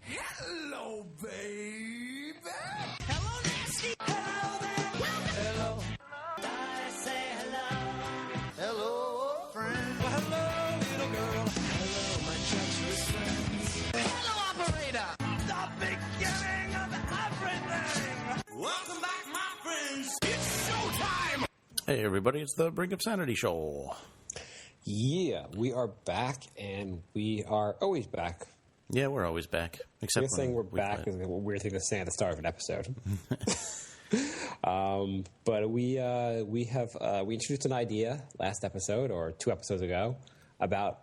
Hello, baby. Hello, nasty. Hello there. Hello. I say hello. Hello, friend. Well, hello, little girl. Hello, my treacherous friends. Hello, operator. The beginning of everything. Welcome back, my friends. It's showtime. Hey, everybody. It's the Brink of Sanity show. Yeah, we are back, and we are always back. Yeah, we're always back. Except saying we're back is a weird thing to say at the start of an episode. But we introduced an idea last episode or 2 episodes ago about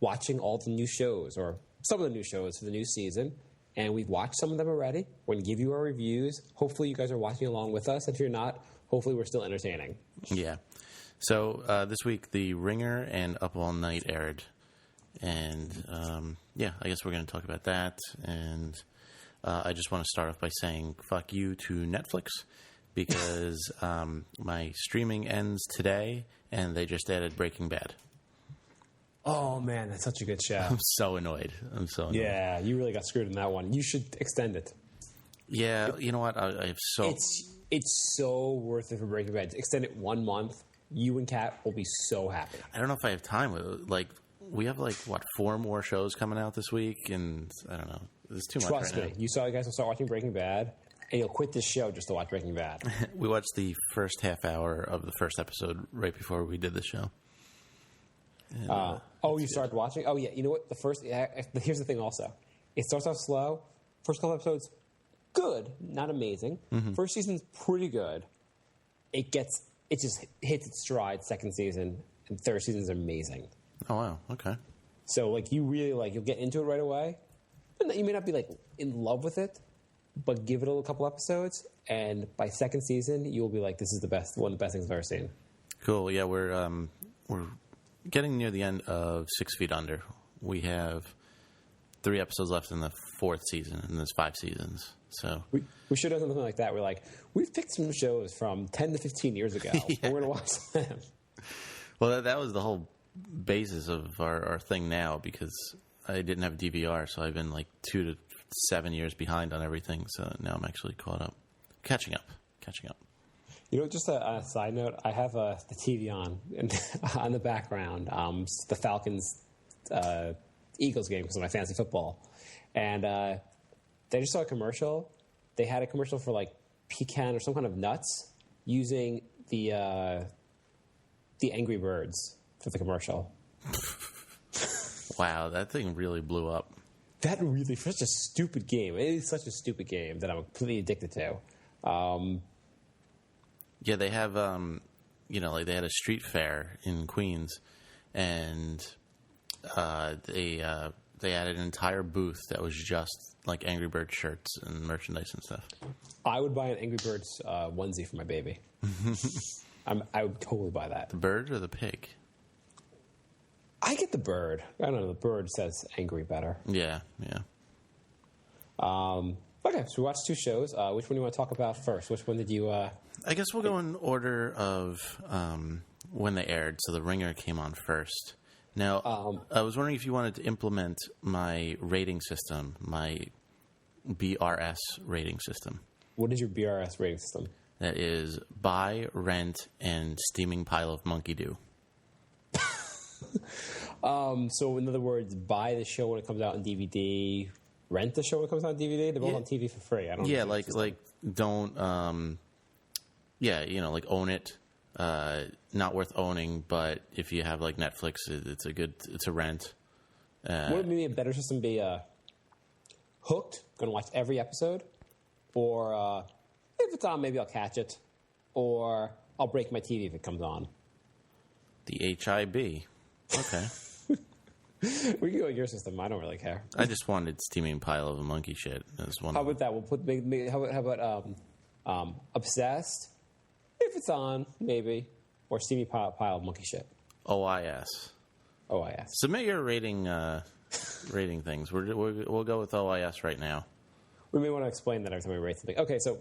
watching all the new shows or some of the new shows for the new season, and we've watched some of them already. We're going to give you our reviews. Hopefully, you guys are watching along with us. If you're not, hopefully, we're still entertaining. Yeah. So this week, The Ringer and Up All Night aired. And, I guess we're going to talk about that. And I just want to start off by saying fuck you to Netflix because my streaming ends today, and they just added Breaking Bad. Oh, man, that's such a good show. I'm so annoyed. Yeah, you really got screwed in that one. You should extend it. Yeah, you know what? I have so... It's so worth it for Breaking Bad. Extend it 1 month. You and Kat will be so happy. I don't know if I have time with it. Like, we have 4 more shows coming out this week, and I don't know. There's too much right now. Trust me. You guys will start watching Breaking Bad, and you'll quit this show just to watch Breaking Bad. We watched the first half hour of the first episode right before we did the show. And, you started watching? Oh, yeah. You know what? Here's the thing also. It starts off slow. First couple episodes, good. Not amazing. Mm-hmm. First season's pretty good. It just hits its stride second season, and third season's amazing. Oh, wow. Okay. So, you really, you'll get into it right away. And you may not be, in love with it, but give it a couple episodes, and by second season, you'll be like, this is one of the best things I've ever seen. Cool. Yeah, we're getting near the end of 6 Feet Under. We have 3 episodes left in the 4th season, and there's 5 seasons. So we should have done something like that. We're like, we've picked some shows from 10 to 15 years ago. Yeah. We're going to watch them. Well, that was the whole basis of our thing now, because I didn't have a DVR, so I've been 2 to 7 years behind on everything. So now I'm actually caught up. Catching up. You know, just a side note, I have the TV on the background, the Falcons Eagles game because of my fantasy football. And they just saw a commercial. They had a commercial for pecan or some kind of nuts using the Angry Birds for the commercial. Wow, that thing really blew up. That really, for such a stupid game. It is such a stupid game that I'm completely addicted to. Yeah, they have, they had a street fair in Queens, and they added an entire booth that was just Angry Bird shirts and merchandise and stuff. I would buy an Angry Birds onesie for my baby. I would totally buy that. The bird or the pig? I get the bird. I don't know. The bird says angry better. Yeah. Okay, so we watched 2 shows. Which one do you want to talk about first? Which one did you... I guess we'll go in order of when they aired. So The Ringer came on first. Now, I was wondering if you wanted to implement my rating system, my BRS rating system. What is your BRS rating system? That is buy, rent, and steaming pile of monkey dew. So, in other words, buy the show when it comes out on DVD, rent the show when it comes out on DVD. They're both on TV for free. I don't. Yeah, don't. Own it. Not worth owning, but if you have Netflix, it's a rent. Would maybe a better system be hooked? Going to watch every episode, or if it's on, maybe I'll catch it, or I'll break my TV if it comes on. The HIB. Okay. We can go with your system. I don't really care. I just wanted steaming pile of a monkey shit as one. How about that? We'll put. How about obsessed? If it's on, maybe, or steamy pile of monkey shit. OIS. Submit your rating things. We'll go with OIS right now. We may want to explain that every time we rate something. Okay, so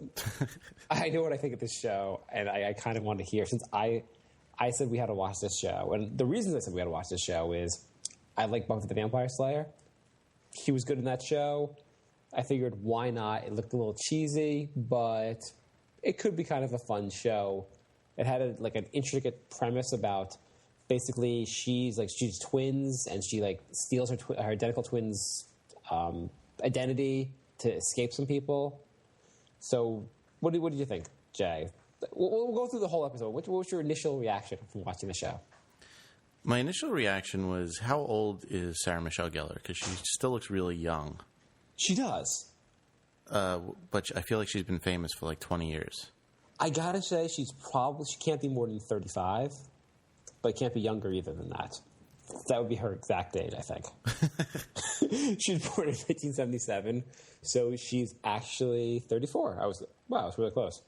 I know what I think of this show, and I kind of wanted to hear since I said we had to watch this show, and the reason I said we had to watch this show is I like Buffy the Vampire Slayer, he was good in that show. I figured, why not? It looked a little cheesy, but it could be kind of a fun show. It had an intricate premise about basically she's twins, and she steals her identical twins' identity to escape some people. So, what did you think, Jay? We'll go through the whole episode. What was your initial reaction from watching the show? My initial reaction was, how old is Sarah Michelle Gellar? Because she still looks really young. She does. But I feel like she's been famous for 20 years. I gotta say, she can't be more than 35, but it can't be younger either than that. That would be her exact age, I think. She was born in 1977, so she's actually 34. I was really close.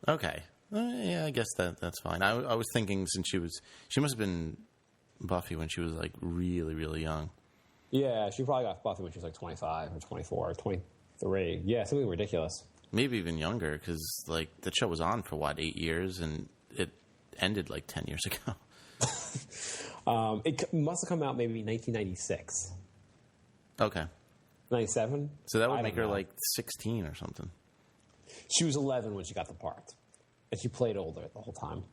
Okay. Yeah, I guess that's fine. I was thinking, since she must have been Buffy when she was really, really young. Yeah, she probably got Buffy when she was 25 or 24 or 23. Yeah, something ridiculous. Maybe even younger, because the show was on for 8 years, and it ended 10 years ago. It must have come out maybe 1996. Okay. 97? So that would make her 16 or something. She was 11 when she got the part, and she played older the whole time.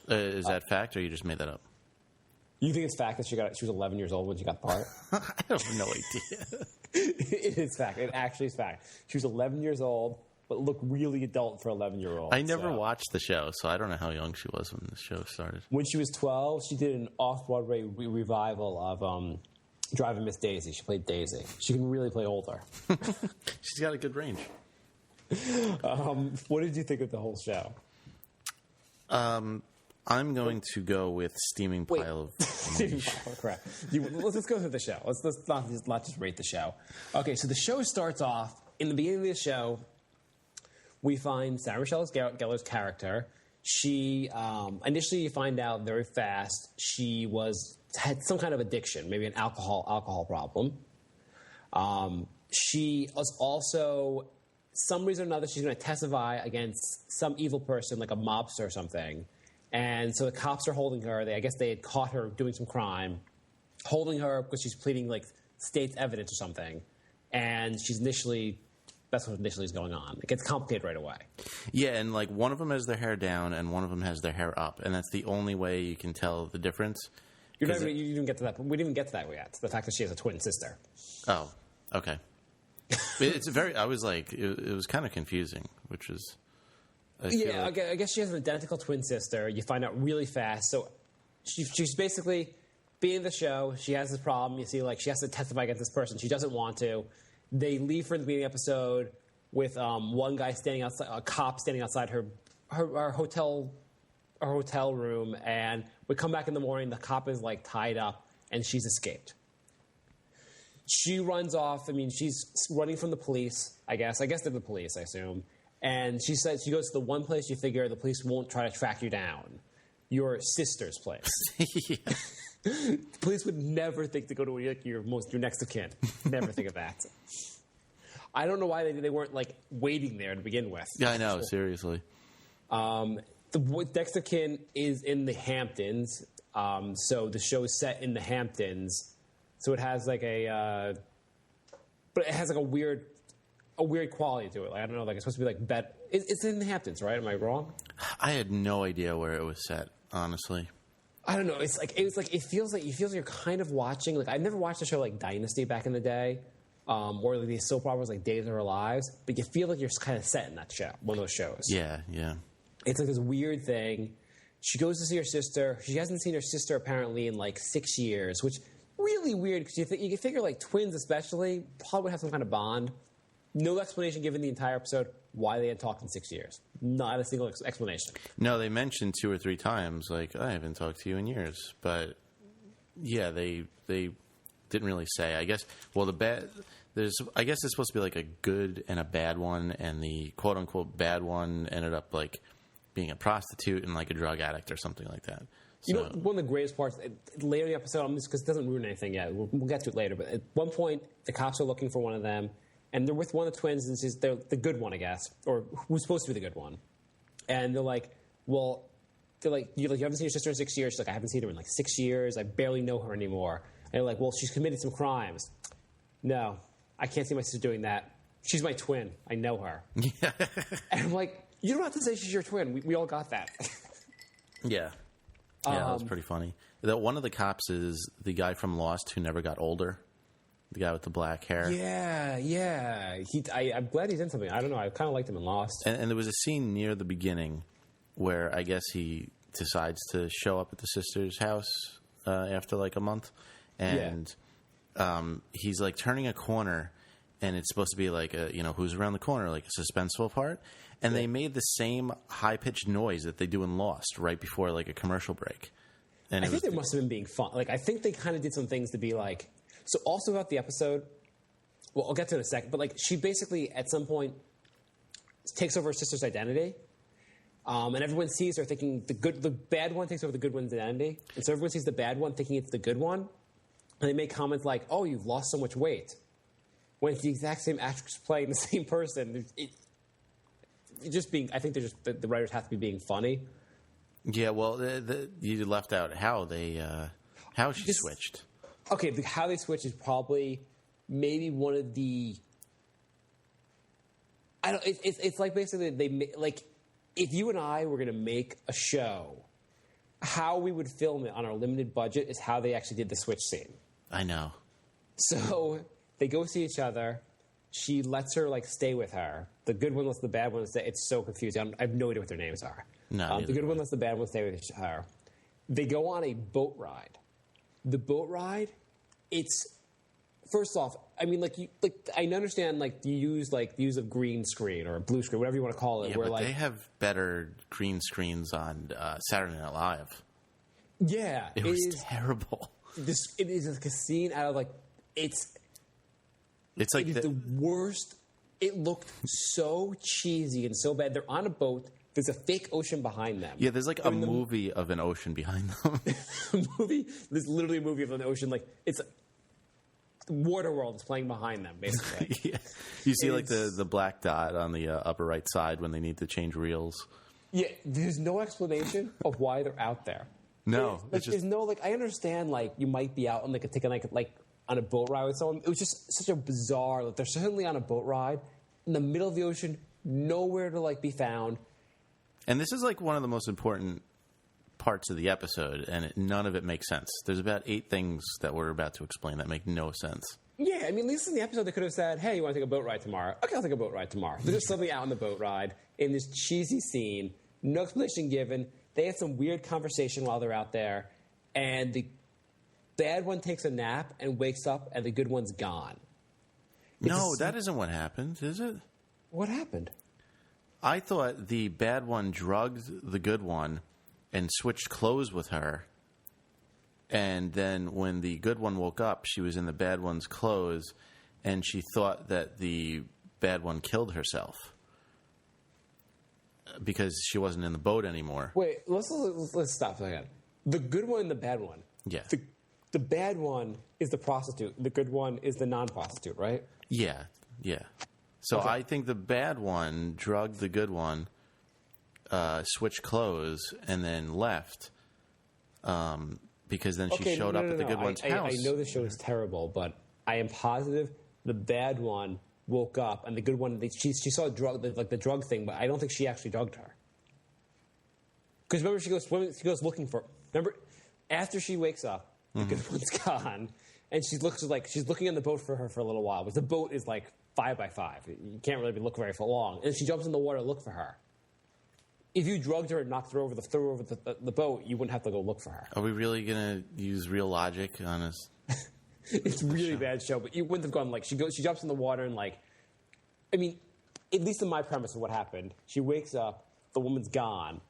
Is that fact, or you just made that up? You think it's fact that she was 11 years old when she got the part? I have no idea. It is fact. It actually is fact. She was 11 years old, but looked really adult for 11-year-old. I never watched the show, so I don't know how young she was when the show started. When she was 12, she did an off-Broadway revival of Driving Miss Daisy. She played Daisy. She can really play older. She's got a good range. What did you think of the whole show? I'm going to go with steaming pile of... Steaming pile, correct. Let's go through the show. Let's not just rate the show. Okay, so the show starts off, in the beginning of the show, we find Sarah Michelle Gellar's character. She, initially you find out very fast, she had some kind of addiction, maybe an alcohol problem. She was also, some reason or another, she's going to testify against some evil person, like a mobster or something. And so the cops are holding her. I guess they had caught her doing some crime, holding her because she's pleading state's evidence or something. And that's what initially is going on. It gets complicated right away. Yeah, and one of them has their hair down and one of them has their hair up, and that's the only way you can tell the difference. You didn't get to that. We didn't even get to that yet. The fact that she has a twin sister. Oh, okay. It's I was it was kind of confusing, which is. I guess she has an identical twin sister. You find out really fast. So she's basically being the show. She has this problem. You see, she has to testify against this person. She doesn't want to. They leave her in the beginning of the episode with one guy standing outside, a cop standing outside her hotel room, and we come back in the morning. The cop is tied up, and she's escaped. She runs off. I mean, she's running from the police. I guess they're the police. I assume. And she says she goes to the one place you figure the police won't try to track you down, your sister's place. The police would never think to go to your next of kin. Never think of that. I don't know why they weren't waiting there to begin with. Yeah, I know. Seriously. The next of kin is in the Hamptons. So the show is set in the Hamptons. So it has but it has a weird quality to it. I don't know. It's supposed to be it's in the Hamptons, right? Am I wrong? I had no idea where it was set. Honestly. I don't know. It feels like you're kind of watching. I never watched a show Dynasty back in the day, or these soap operas Days of Our Lives. But you feel like you're kind of set in that show, one of those shows. Yeah. It's this weird thing. She goes to see her sister. She hasn't seen her sister apparently in 6 years, which really weird because you figure twins especially probably would have some kind of bond. No explanation given the entire episode why they had talked in 6 years. Not a single explanation. No, they mentioned 2 or 3 times, I haven't talked to you in years. But, yeah, they didn't really say. I guess, there's supposed to be a good and a bad one, and the quote-unquote bad one ended up, being a prostitute and, a drug addict or something like that. So, one of the greatest parts, later in the episode, because it doesn't ruin anything yet, we'll get to it later, but at one point, the cops are looking for one of them, and they're with one of the twins, and they're the good one, I guess, or who's supposed to be the good one. And they're you haven't seen your sister in 6 years. She's I haven't seen her in 6 years. I barely know her anymore. And they're well, she's committed some crimes. no, I can't see my sister doing that. She's my twin. I know her. Yeah. And I'm like, you don't have to say she's your twin. We all got that. Yeah. Yeah, that was pretty funny. One of the cops is the guy from Lost who never got older. The guy with the black hair. Yeah. I'm glad he's in something. I don't know. I kind of liked him in Lost. And there was a scene near the beginning where I guess he decides to show up at the sister's house after like a month. And he's like turning a corner, and it's supposed to be like who's around the corner, like a suspenseful part. And they made the same high-pitched noise that they do in Lost right before like a commercial break. And I think they must have been being fun. Like, I think they kind of did some things to be like... So also about the episode, well, I'll get to it in a second, but like she basically at some point takes over her sister's identity, and everyone sees her thinking the bad one takes over the good one's identity, and so everyone sees the bad one thinking it's the good one, and they make comments like, "Oh, you've lost so much weight," when it's the exact same actress playing the same person. I think they're just the writers have to be being funny. Yeah, well, you left out how she switched. Okay, how they switch is probably maybe one of the. I don't. It's like basically if you and I were going to make a show, how we would film it on our limited budget is how they actually did the switch scene. I know. So they go see each other. She lets her stay with her. The good one lets the bad one stay. It's so confusing. I have no idea what their names are. No, the good one lets the bad one stay with her. They go on a boat ride. The boat ride, it's first off. I mean, I understand you use the use of green screen or a blue screen, whatever you want to call it. Yeah, but they have better green screens on Saturday Night Live. Yeah, it was terrible. It is a scene out of it's like it is the worst. It looked so cheesy and so bad. They're on a boat. There's a fake ocean behind them. Yeah, there's a movie of an ocean behind them. There's literally a movie of an ocean. It's Waterworld is playing behind them, basically. Yeah. You see the black dot on the upper right side when they need to change reels. Yeah, there's no explanation of why they're out there. No. There's no, I understand, you might be out on, taking, on a boat ride with someone. It was just such a bizarre, they're suddenly on a boat ride in the middle of the ocean, nowhere to, be found. And this is one of the most important parts of the episode, and none of it makes sense. There's about 8 things that we're about to explain that make no sense. Yeah, I mean, at least in the episode they could have said, hey, you want to take a boat ride tomorrow? Okay, I'll take a boat ride tomorrow. They're just suddenly out on the boat ride in this cheesy scene, no explanation given. They have some weird conversation while they're out there, and the bad one takes a nap and wakes up, and the good one's gone. No, that isn't what happened, is it? What happened? I thought the bad one drugged the good one and switched clothes with her. And then when the good one woke up, she was in the bad one's clothes, and she thought that the bad one killed herself because she wasn't in the boat anymore. Wait, let's stop for a second. The good one and the bad one. Yeah. The bad one is the prostitute. The good one is the non-prostitute, right? Yeah. So okay. I think the bad one drugged the good one, switched clothes, and then left because then she showed up at the good one's house. I know the show is terrible, but I am positive the bad one woke up, and the good one, she saw the drug thing, but I don't think she actually drugged her. Because remember, she goes looking for. Remember, after she wakes up, the good one's gone, and she's looking on the boat for her for a little while. But the boat is 5x5. You can't really look very for long. And she jumps in the water to look for her. If you drugged her and knocked her over the boat, you wouldn't have to go look for her. Are we really going to use real logic on this? It's a really bad show, but you wouldn't have gone she jumps in the water and I mean, at least in my premise of what happened, she wakes up, the woman's gone.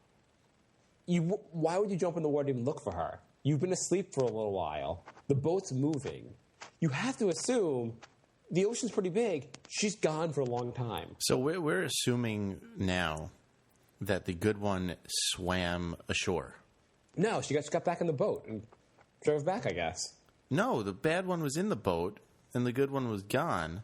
Why would you jump in the water to even look for her? You've been asleep for a little while. The boat's moving. You have to assume the ocean's pretty big. She's gone for a long time. So we're assuming now that the good one swam ashore. No, she got back in the boat and drove back, I guess. No, the bad one was in the boat and the good one was gone.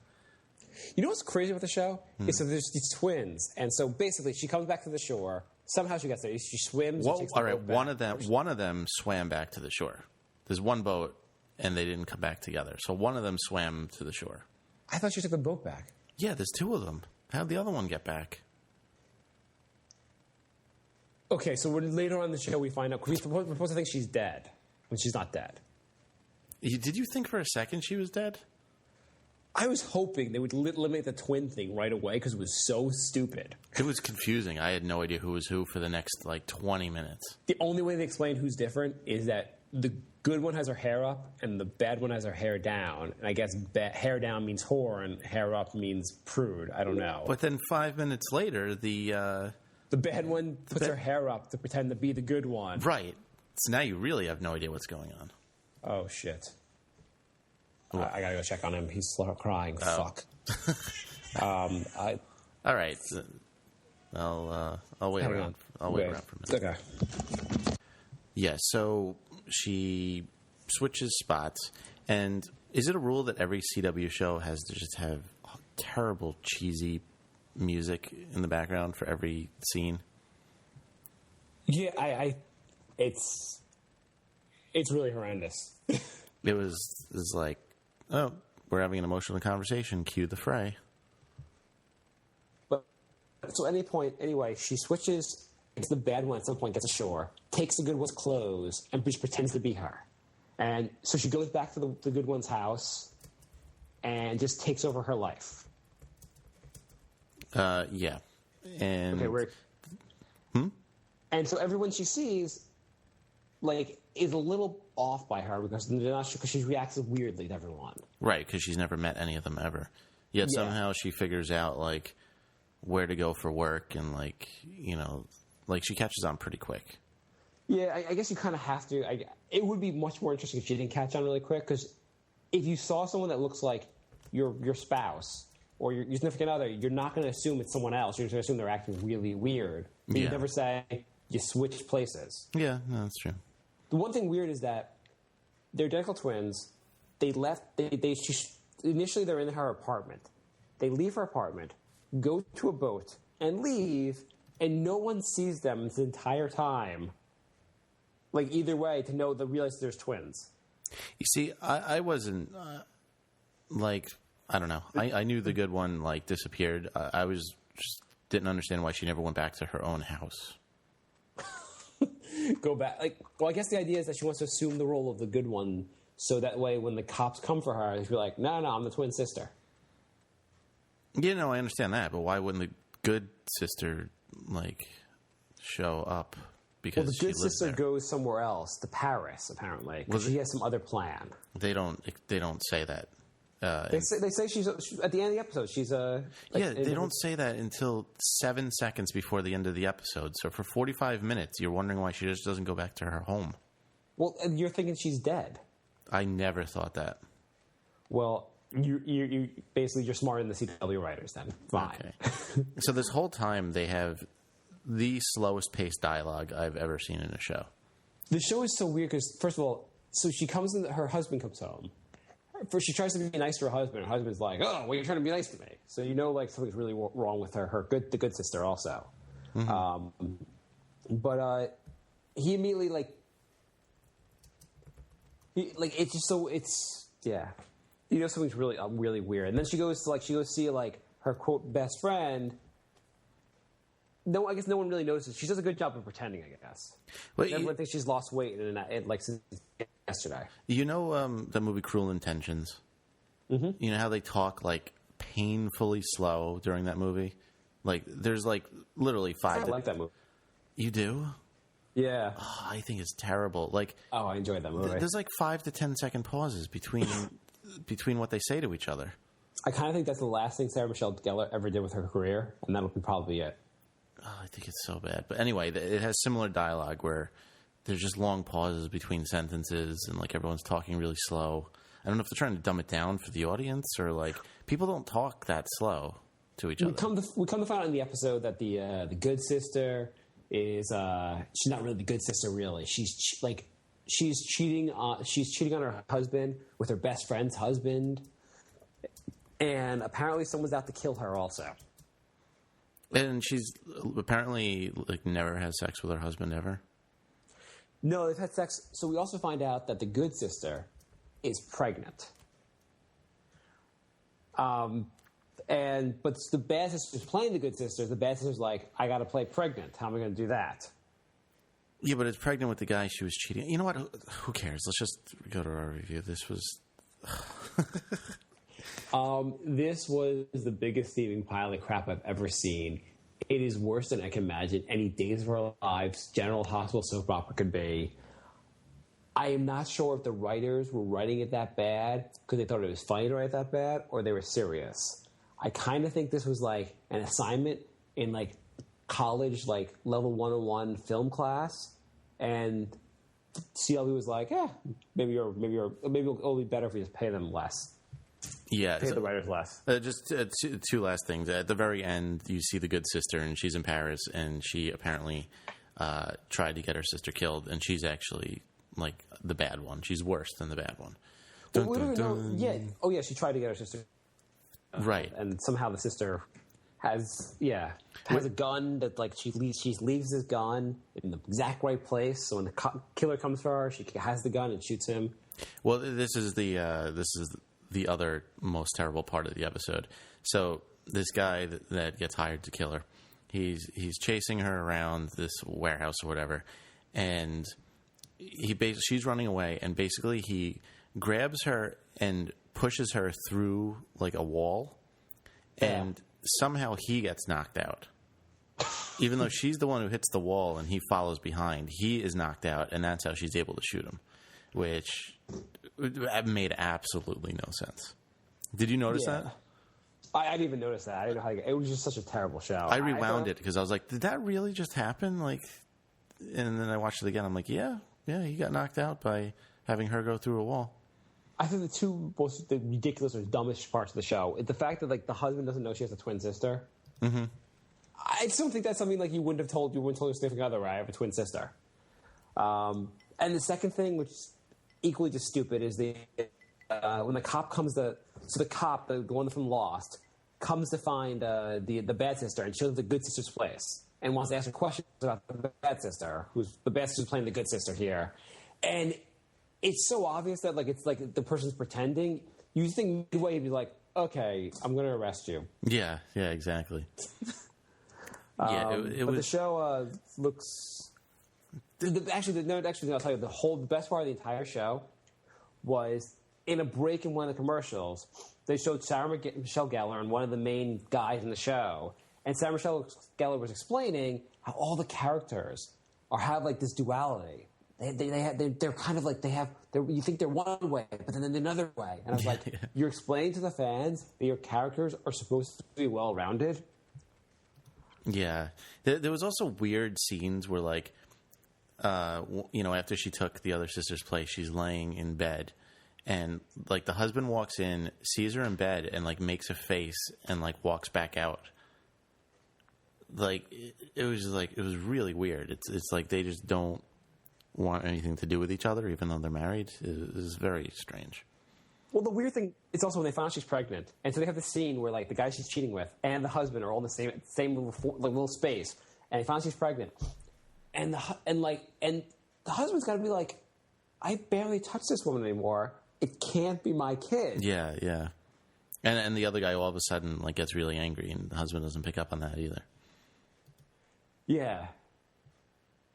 You know what's crazy with the show? Is that there's these twins, and so basically she comes back to the shore. Somehow she gets there. She swims. All right, one of them swam back to the shore. There's one boat, and they didn't come back together. So one of them swam to the shore. I thought she took the boat back. Yeah, there's two of them. How'd the other one get back? Okay, so later on in the show we find out, we're supposed to think she's dead, when she's not dead. Did you think for a second she was dead? I was hoping they would eliminate the twin thing right away because it was so stupid. It was confusing. I had no idea who was who for the next, 20 minutes. The only way they explain who's different is that the good one has her hair up and the bad one has her hair down. And I guess hair down means whore and hair up means prude. I don't know. But then 5 minutes later, the bad one puts her hair up to pretend to be the good one. Right. So now you really have no idea what's going on. Oh, shit. I gotta go check on him. He's crying. Oh. Fuck. All right. I'll wait around. I'll wait around for a minute. Okay. Yeah, so she switches spots. And is it a rule that every CW show has to just have terrible, cheesy music in the background for every scene? Yeah, it's really horrendous. It was like, oh, we're having an emotional conversation. Cue the fray. But so at any point, anyway, she switches. It's the bad one at some point, gets ashore, takes the good one's clothes, and just pretends to be her. And so she goes back to the good one's house and just takes over her life. Yeah. And okay, and so everyone she sees, is a little off by her because they're not sure, because she reacts weirdly to everyone. Right, because she's never met any of them ever. Yet somehow she figures out where to go for work and she catches on pretty quick. Yeah, I guess you kind of have to. It would be much more interesting if she didn't catch on really quick, because if you saw someone that looks like your spouse or your significant other, you're not going to assume it's someone else. You're just going to assume they're acting really weird. You never say you switched places. Yeah, no, that's true. The one thing weird is that they're identical twins. They left. Initially, they're in her apartment. They leave her apartment, go to a boat, and leave, and no one sees them this entire time. Either way, to realize there's twins. You see, I wasn't I don't know. I knew the good one disappeared. I was just didn't understand why she never went back to her own house. Go back. I guess the idea is that she wants to assume the role of the good one, so that way when the cops come for her, she'll be like, no, I'm the twin sister. Yeah, no, I understand that, but why wouldn't the good sister show up? Because the good sister goes somewhere else, to Paris, apparently, because she has some other plan. They don't say that. They say she's at the end of the episode. She's they don't say that until 7 seconds before the end of the episode. So for 45 minutes, you're wondering why she just doesn't go back to her home. Well, you're thinking she's dead. I never thought that. Well, you basically you're smarter than the CW writers. Then fine. Okay. So this whole time they have the slowest paced dialogue I've ever seen in a show. The show is so weird because, first of all, so she comes in. Her husband comes home. First, she tries to be nice to her husband. Her husband's like, "Oh, well, you're trying to be nice to me." So something's really wrong with her. The good sister also. Mm-hmm. But he immediately it's just so something's really really weird. And then she goes to see her quote best friend. No, I guess no one really notices. She does a good job of pretending, I guess. Well, everyone thinks she's lost weight since yesterday. You know the movie Cruel Intentions? Mm-hmm. You know how they talk painfully slow during that movie? There's literally 5 I like that movie. You do? Yeah. Oh, I think it's terrible. I enjoyed that movie. There's 5 to 10 second pauses between what they say to each other. I kind of think that's the last thing Sarah Michelle Gellar ever did with her career, and that'll be probably it. Oh, I think it's so bad. But anyway, it has similar dialogue where there's just long pauses between sentences and everyone's talking really slow. I don't know if they're trying to dumb it down for the audience or people don't talk that slow to each other. We come to find out in the episode that the good sister is she's not really the good sister. Really, she's cheating on her husband with her best friend's husband, and apparently someone's out to kill her also. And she's apparently never had sex with her husband ever. No, they've had sex. So we also find out that the good sister is pregnant. But the bad sister's playing the good sister. The bad sister's like, I got to play pregnant. How am I going to do that? Yeah, but it's pregnant with the guy she was cheating. You know what? Who cares? Let's just go to our review. This was... This was the biggest thieving pile of crap I've ever seen. It is worse than I can imagine any Days of Our Lives General Hospital soap opera could be. I am not sure if the writers were writing it that bad because they thought it was funny to write that bad, or they were serious. I kind of think this was like an assignment in like college, like level 101 film class, and CLB was like, maybe it'll be better if we just pay them less. Yeah, pay the writers less. Just two last things. At the very end, you see the good sister, and she's in Paris, and she apparently tried to get her sister killed, and she's actually like the bad one. She's worse than the bad one. Well, we don't know. Yeah. Oh, yeah. She tried to get her sister. Right. And somehow the sister has a gun that like she leaves his gun in the exact right place. So when the killer comes for her, she has the gun and shoots him. Well, this is the other most terrible part of the episode. So this guy that gets hired to kill her, he's chasing her around this warehouse or whatever, and she's running away, and basically he grabs her and pushes her through like a wall, and somehow he gets knocked out. Even though she's the one who hits the wall and he follows behind, he is knocked out, and that's how she's able to shoot him, which made absolutely no sense. Did you notice that? I didn't even notice that. I didn't know how to get it. Was just such a terrible show. I rewound it because I was like, did that really just happen? Like, and then I watched it again. I'm like, yeah, he got knocked out by having her go through a wall. I think the two most ridiculous or dumbest parts of the show is the fact that like the husband doesn't know she has a twin sister. Mm-hmm. I just don't think that's something like you wouldn't tell your significant other, right? I have a twin sister. And the second thing, which is equally just stupid, is when the cop comes the one from Lost, comes to find the bad sister and shows the good sister's place and wants to ask her questions about the bad sister, who's the bad sister's playing the good sister here, and it's so obvious that like it's like the person's pretending. You think midway you'd be like, okay, I'm going to arrest you. Yeah, exactly. But the show looks. Actually, I'll tell you, the best part of the entire show was in a break in one of the commercials. They showed Sarah Michelle Gellar and one of the main guys in the show, and Sarah Michelle Gellar was explaining how all the characters have like this duality. They're kind of like you think they're one way, but then another way. And I was like, you're explaining to the fans that your characters are supposed to be well rounded. Yeah, there was also weird scenes where like. After she took the other sister's place, she's laying in bed, and like the husband walks in, sees her in bed, and like makes a face and like walks back out. Like it was really weird. It's like they just don't want anything to do with each other, even though they're married. It was very strange. Well, the weird thing is also when they find out she's pregnant, and so they have this scene where like the guy she's cheating with and the husband are all in the same little space, and they find out she's pregnant. And the husband's got to be like, I barely touch this woman anymore. It can't be my kid. Yeah. And the other guy all of a sudden like gets really angry, and the husband doesn't pick up on that either. Yeah.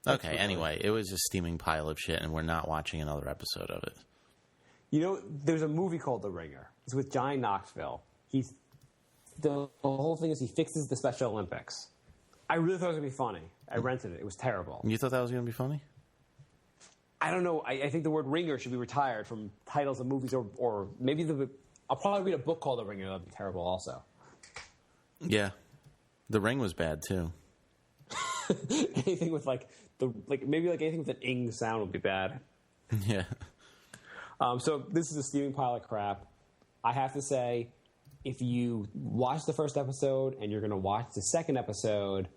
Okay. Anyway, it was a steaming pile of shit, and we're not watching another episode of it. You know, there's a movie called The Ringer. It's with Johnny Knoxville. The whole thing is he fixes the Special Olympics. I really thought it was going to be funny. I rented it. It was terrible. You thought that was going to be funny? I don't know. I think the word ringer should be retired from titles of movies, or maybe I'll probably read a book called The Ringer. That would be terrible also. Yeah. The Ring was bad too. Anything with maybe anything with an ing sound would be bad. Yeah. So this is a steaming pile of crap. I have to say, if you watch the first episode and you're going to watch the second episode,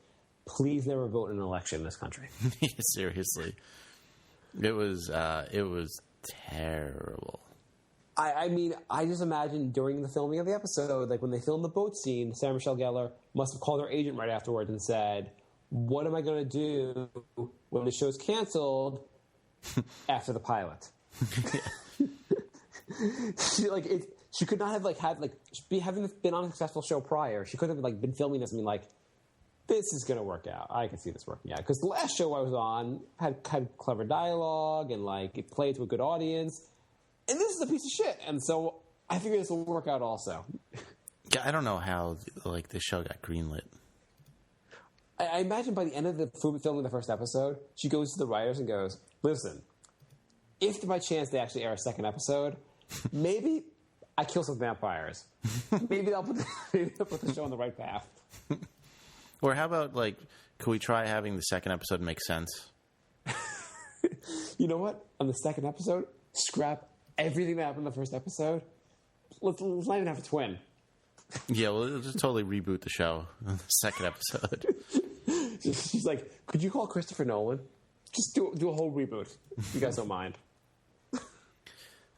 please never vote in an election in this country. Seriously. It was terrible. I mean, I just imagine during the filming of the episode, like when they filmed the boat scene, Sarah Michelle Gellar must have called her agent right afterwards and said, what am I going to do when the show's canceled after the pilot? She could not have having been on a successful show prior. She could have been filming this and been like, this is going to work out. I can see this working out because the last show I was on had clever dialogue and it played to a good audience, and this is a piece of shit. And so I figure this will work out also. Yeah, I don't know how the show got greenlit. I imagine by the end of the filming the first episode, she goes to the writers and goes, "Listen, if by chance they actually air a second episode, maybe I kill some vampires. Maybe they'll put the show on the right path." Or how about, could we try having the second episode make sense? You know what? On the second episode, scrap everything that happened in the first episode. Let's not even have a twin. Yeah, we'll just totally reboot the show on the second episode. She's like, could you call Christopher Nolan? Just do a whole reboot. If you guys don't mind.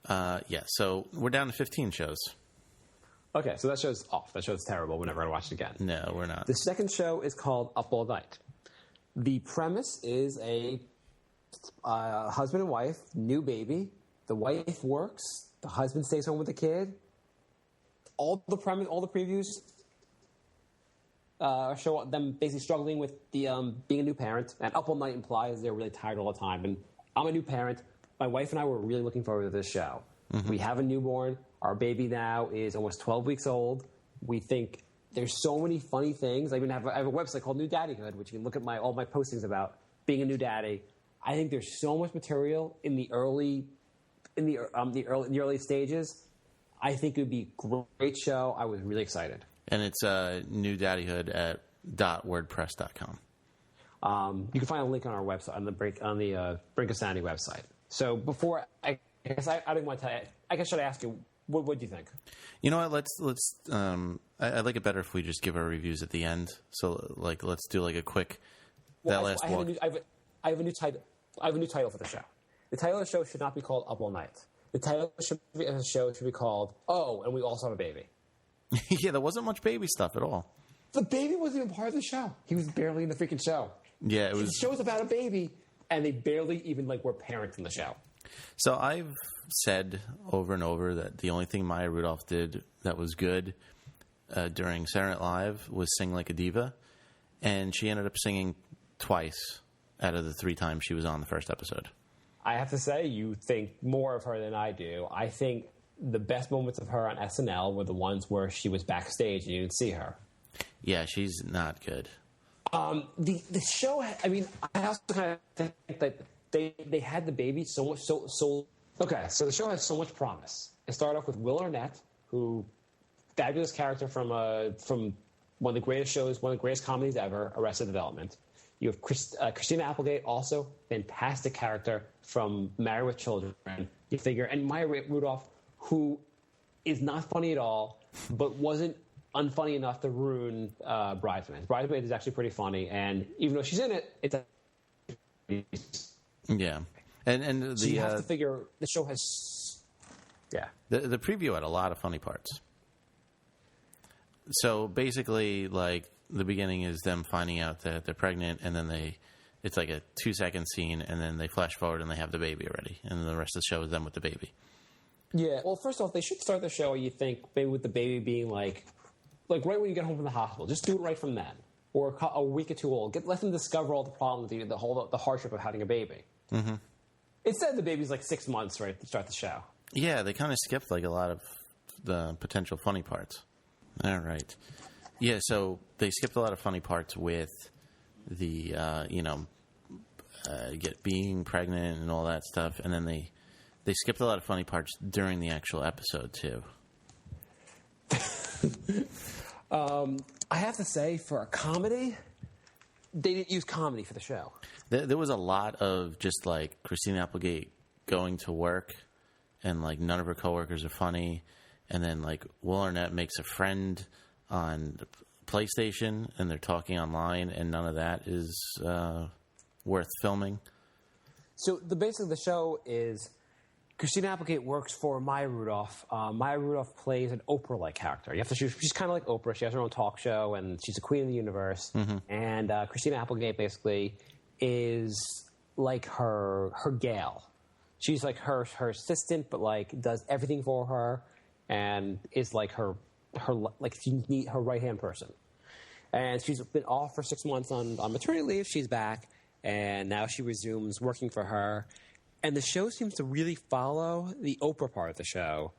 Yeah, so we're down to 15 shows. Okay, so that show's off. That show's terrible. We're never going to watch it again. No, we're not. The second show is called Up All Night. The premise is a husband and wife, new baby. The wife works. The husband stays home with the kid. All the previews show them basically struggling with the being a new parent. And Up All Night implies they're really tired all the time. And I'm a new parent. My wife and I were really looking forward to this show. Mm-hmm. We have a newborn. Our baby now is almost 12 weeks old. We think there's so many funny things. I have a website called New Daddyhood, which you can look at all my postings about being a new daddy. I think there's so much material in the early stages. I think it would be a great show. I was really excited. And it's New Daddyhood at .wordpress.com. You can find a link on our website on the Brink of Sanity website. So before I guess I didn't want to tell you. I guess should I ask you what do you think? You know what? Let's. I'd like it better if we just give our reviews at the end. So let's do a quick. Well, I have a new title. I have a new title for the show. The title of the show should not be called Up All Night. The title of the show should be called Oh, and we also have a baby. Yeah, there wasn't much baby stuff at all. The baby wasn't even part of the show. He was barely in the freaking show. Yeah, it was. The show's about a baby, and they barely even were parents in the show. So I've said over and over that the only thing Maya Rudolph did that was good during Saturday Night Live was sing like a diva, and she ended up singing twice out of the 3 times she was on the first episode. I have to say, you think more of her than I do. I think the best moments of her on SNL were the ones where she was backstage and you didn't see her. Yeah, she's not good. The show, I also kind of think that they had the baby so okay, so the show has so much promise. It started off with Will Arnett, who fabulous character from one of the greatest shows, one of the greatest comedies ever, Arrested Development. You have Christina Applegate, also fantastic character from Married with Children. You figure, and Maya Rudolph, who is not funny at all, but wasn't unfunny enough to ruin Bridesmaids. Bridesmaids is actually pretty funny, and even though she's in it, it's yeah. And so you have to figure the show has the preview had a lot of funny parts. So basically, the beginning is them finding out that they're pregnant, and then it's like a 2-second scene, and then they flash forward and they have the baby already, and then the rest of the show is them with the baby. Yeah. Well, first off, they should start the show. You think maybe with the baby being like right when you get home from the hospital. Just do it right from then, or a week or two old. Let them discover all the problems, the hardship of having a baby. Mm-hmm. Instead, the baby's 6 months right to start the show. Yeah, they kind of skipped a lot of the potential funny parts. All right. Yeah, so they skipped a lot of funny parts with the, being pregnant and all that stuff, and then they skipped a lot of funny parts during the actual episode, too. I have to say, for a comedy, they didn't use comedy for the show. There was a lot of just, Christina Applegate going to work, and, none of her coworkers are funny, and then, Will Arnett makes a friend on PlayStation, and they're talking online, and none of that is worth filming. So basically the show is Christina Applegate works for Maya Rudolph. Maya Rudolph plays an Oprah-like character. She's kind of like Oprah. She has her own talk show, and she's the queen of the universe. Mm-hmm. And Christina Applegate basically is like her gal. she's like her assistant, but like does everything for her, and is like her like she need her right hand person. And she's been off for 6 months on maternity leave. She's back, and now she resumes working for her. And the show seems to really follow the Oprah part of the show,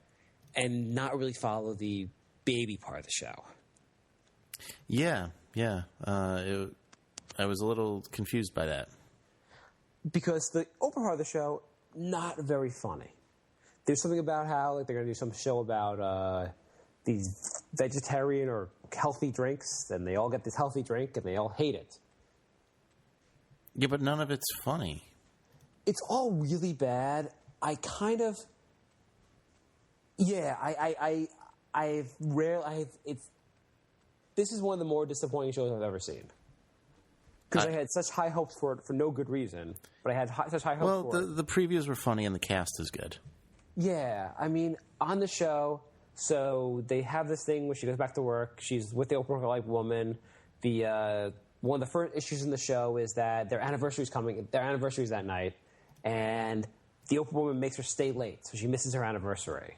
and not really follow the baby part of the show. Yeah. I was a little confused by that. Because the Oprah part of the show, not very funny. There's something about how like they're going to do some show about these vegetarian or healthy drinks, and they all get this healthy drink, and they all hate it. Yeah, but none of it's funny. It's all really bad. This is one of the more disappointing shows I've ever seen. Because I had such high hopes for it for no good reason, but I had such high hopes for it. Well, the previews were funny and the cast is good. Yeah, I mean, on the show, so they have this thing where she goes back to work. She's with the Oprah-like woman. One of the first issues in the show is that their anniversary is coming. Their anniversary is that night, and the Oprah woman makes her stay late, so she misses her anniversary.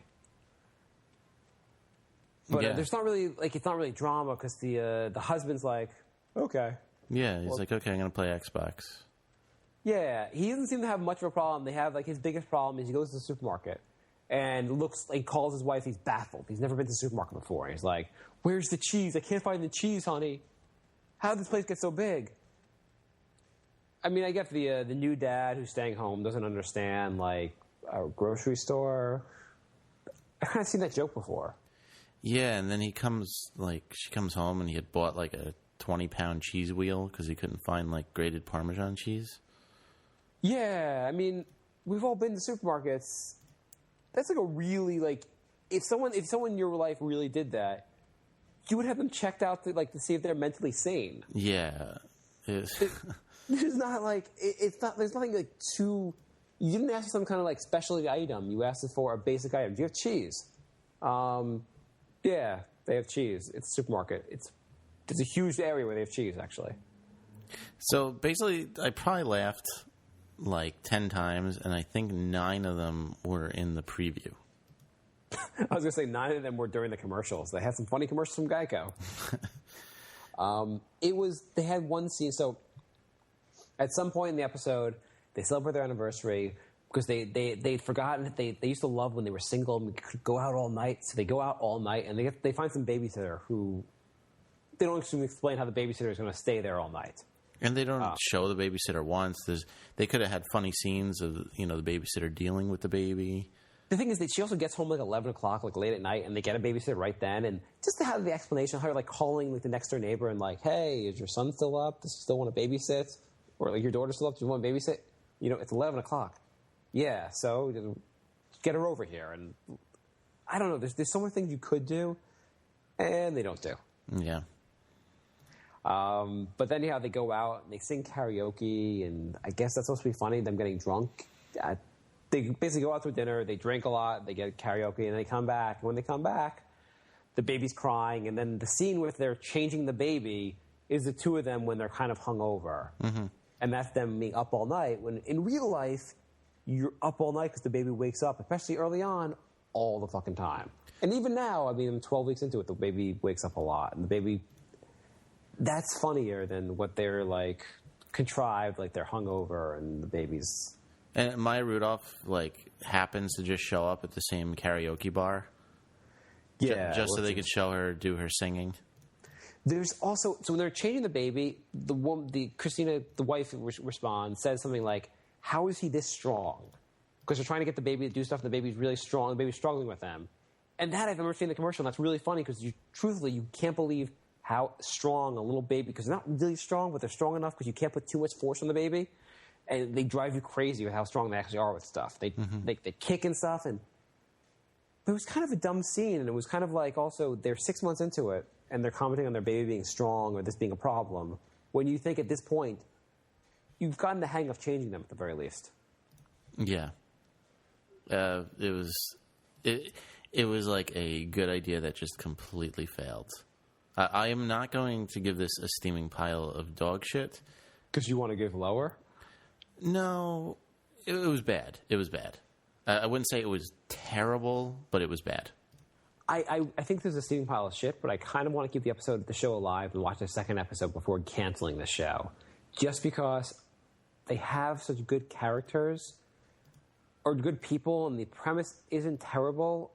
But there's not really it's not really drama because the husband's like, okay. Yeah, he's like, okay, I'm going to play Xbox. Yeah, he doesn't seem to have much of a problem. They have his biggest problem is he goes to the supermarket and calls his wife. He's baffled. He's never been to the supermarket before. He's like, "Where's the cheese? I can't find the cheese, honey. How did this place get so big?" I mean, I get the new dad who's staying home doesn't understand a grocery store. I kind of seen that joke before. Yeah, and then she comes home and he had bought a 20-pound cheese wheel because he couldn't find grated Parmesan cheese. Yeah, I mean, we've all been to supermarkets. That's a really if someone in your life really did that, you would have them checked out to see if they're mentally sane. Yeah, it's not it's not. There's nothing too. You didn't ask for some kind of specialty item. You asked for a basic item. Do you have cheese? Yeah, they have cheese. It's a supermarket. It's a huge area where they have cheese, actually. So basically, I probably laughed 10 times, and I think 9 of them were in the preview. I was going to say 9 of them were during the commercials. They had some funny commercials from Geico. They had one scene. So at some point in the episode, they celebrate their anniversary because they'd forgotten that they used to love when they were single and could go out all night. So they go out all night, and they find some babysitter who they don't explain how the babysitter is going to stay there all night. And they don't show the babysitter once. They could have had funny scenes of the babysitter dealing with the baby. The thing is that she also gets home 11 o'clock, late at night, and they get a babysitter right then. And just to have the explanation, how you're calling the next door neighbor and hey, is your son still up? Does he still want to babysit? Or your daughter still up? Do you want to babysit? It's 11 o'clock. Yeah, so get her over here. And I don't know. There's so many things you could do, and they don't do. Yeah. But then they go out and they sing karaoke, and I guess that's supposed to be funny, them getting drunk. They basically go out to dinner, they drink a lot, they get karaoke, and they come back. And when they come back, the baby's crying, and then the scene where they're changing the baby is the two of them when they're kind of hungover. Mm-hmm. And that's them being up all night, when in real life, you're up all night because the baby wakes up, especially early on, all the fucking time. And even now, I mean, I'm 12 weeks into it, the baby wakes up a lot, and the baby... That's funnier than what they're contrived, they're hungover and the baby's. And Maya Rudolph happens to just show up at the same karaoke bar. Yeah, just so they could show her do her singing. There's also when they're changing the baby, Christina, the wife, responds, says something like, "How is he this strong?" Because they're trying to get the baby to do stuff, and the baby's really strong. The baby's struggling with them, and that I've never seen in the commercial. And that's really funny because truthfully, you can't believe how strong a little baby, because they're not really strong, but they're strong enough because you can't put too much force on the baby, and they drive you crazy with how strong they actually are with stuff. They kick and stuff, but it was kind of a dumb scene, and it was kind of also they're 6 months into it, and they're commenting on their baby being strong or this being a problem, when you think at this point, you've gotten the hang of changing them at the very least. Yeah. It was a good idea that just completely failed. I am not going to give this a steaming pile of dog shit. Because you want to give lower? No. It was bad. It was bad. I wouldn't say it was terrible, but it was bad. I think there's a steaming pile of shit, but I kind of want to keep the show alive and watch the second episode before canceling the show. Just because they have such good characters or good people and the premise isn't terrible.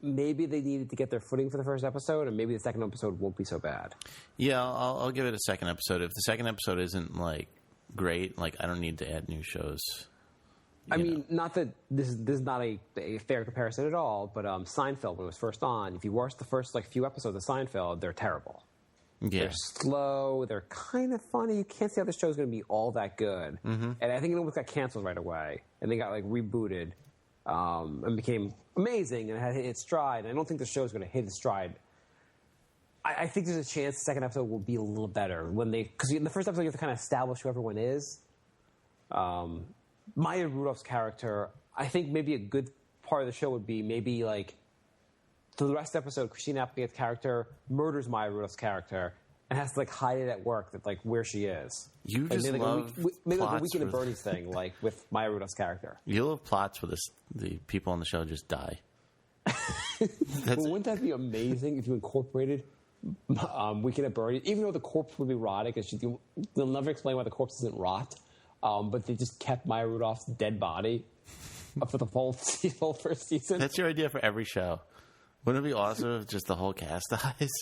Maybe they needed to get their footing for the first episode, and maybe the second episode won't be so bad. Yeah, I'll give it a second episode. If the second episode isn't, like, great, like, I don't need to add new shows. I mean, not that this is not a fair comparison at all, but Seinfeld, when it was first on, if you watch the first few episodes of Seinfeld, they're terrible. Yeah. They're slow. They're kind of funny. You can't see how the show's going to be all that good. Mm-hmm. And I think it almost got canceled right away, and they got rebooted and became amazing and had hit its stride. And I don't think the show's going to hit its stride. I think there's a chance the second episode will be a little better because in the first episode you have to kind of establish who everyone is. Maya Rudolph's character, I think maybe a good part of the show would be maybe for the rest of the episode, Christina Applegate's character murders Maya Rudolph's character and has to hide it at work where she is. You just love maybe a Weekend at Bernie's thing, with Maya Rudolph's character. You love plots where the people on the show just die. Well, wouldn't that be amazing if you incorporated Weekend at Bernie's, even though the corpse would be rotting, because they'll never explain why the corpse doesn't rot. But they just kept Maya Rudolph's dead body up for the whole first season. That's your idea for every show. Wouldn't it be awesome if just the whole cast dies?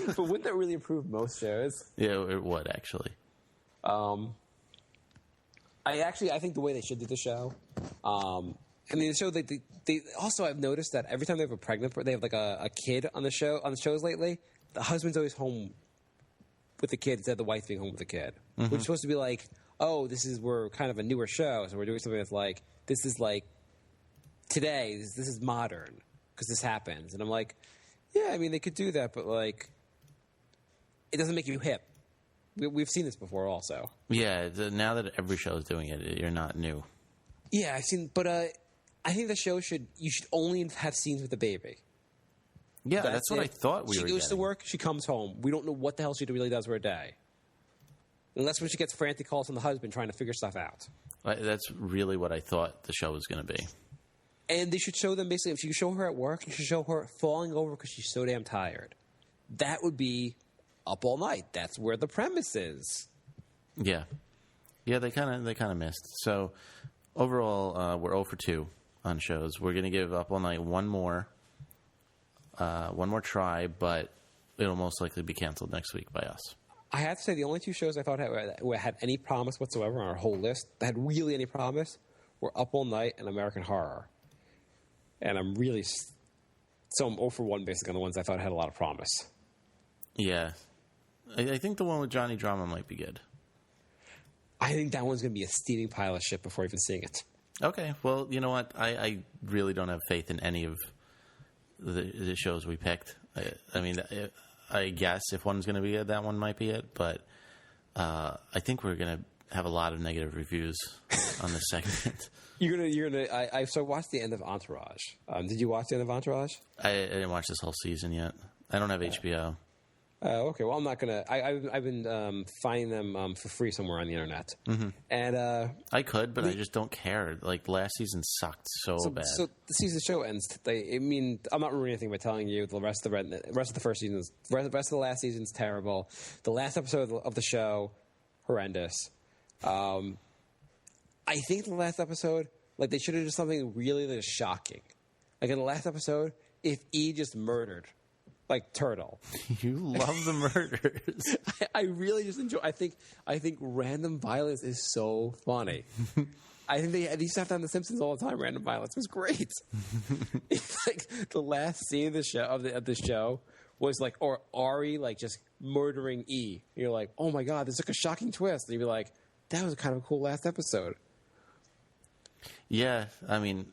But wouldn't that really improve most shows? Yeah, it would, actually. I think the way they should do the show, the show, they also, I've noticed that every time they have they have a kid on the shows lately, the husband's always home with the kid instead of the wife being home with the kid. Mm-hmm. Which is supposed to be we're kind of a newer show, so we're doing something that's this is today, this is modern, because this happens. And I'm yeah, I mean, they could do that, but it doesn't make you hip. We've seen this before also. Yeah, now that every show is doing it, you're not new. Yeah, I've seen, but I think the show you should only have scenes with the baby. Yeah, that's what I thought we were getting. She goes to work, she comes home. We don't know what the hell she really does for a day. Unless when she gets frantic calls from the husband trying to figure stuff out. That's really what I thought the show was going to be. And they should show them basically, if you show her at work, you should show her falling over because she's so damn tired. That would be Up All Night. That's where the premise is. Yeah. Yeah, they kind of missed. So overall, we're 0 for 2 on shows. We're going to give Up All Night one more try, but it'll most likely be canceled next week by us. I have to say, the only 2 shows I thought had any promise whatsoever on our whole list, that had really any promise, were Up All Night and American Horror. And I'm 0 for 1 basically on the ones I thought had a lot of promise. Yeah. I think the one with Johnny Drama might be good. I think that one's going to be a steaming pile of shit before even seeing it. Okay. Well, you know what? I really don't have faith in any of the shows we picked. I guess if one's going to be it, that one might be it. But I think we're going to have a lot of negative reviews on this segment. I watched the end of Entourage. Did you watch the end of Entourage? I didn't watch this whole season yet. I don't have HBO. Okay, well, I'm not gonna. I've been finding them for free somewhere on the internet, and I could, but I just don't care. Last season sucked so bad. So the season show ends. I'm not ruining anything by telling you the rest of the first season, rest of the last season's terrible. The last episode of the show, horrendous. I think the last episode, they should have done something really shocking. In the last episode, if E just murdered. Turtle. You love the murders. I really just enjoy. I think random violence is so funny. I think they used to have that on The Simpsons all the time. Random violence was great. It's the last scene of the show of the show was or Ari just murdering E. You're like, oh my god, this is a shocking twist. And you'd be like, that was kind of a cool last episode. Yeah, I mean,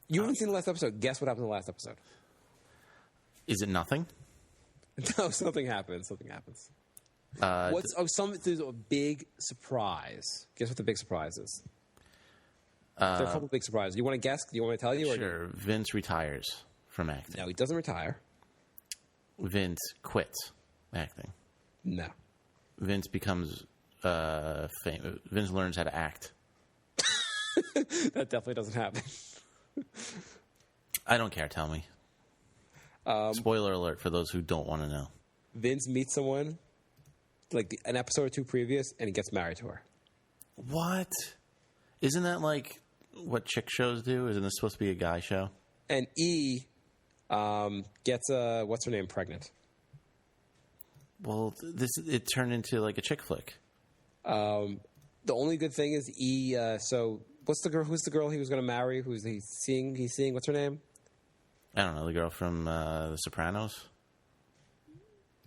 you haven't seen the last episode. Guess what happened in the last episode? Is it nothing? No, something happens. There's a big surprise. Guess what the big surprise is? There are a couple of big surprises. You want to guess? Do you want me to tell you? Sure. Vince retires from acting. No, he doesn't retire. Vince quits acting. No. Vince becomes famous. Vince learns how to act. That definitely doesn't happen. I don't care. Tell me. Spoiler alert for those who don't want to know. Vince meets someone, like an episode or two previous, and he gets married to her. What? Isn't that like what chick shows do? Isn't this supposed to be a guy show? And E gets what's her name pregnant. Well, it turned into like a chick flick. The only good thing is E. So what's the girl? Who's the girl he was going to marry? Who's he seeing? He's seeing. What's her name? I don't know. The girl from The Sopranos?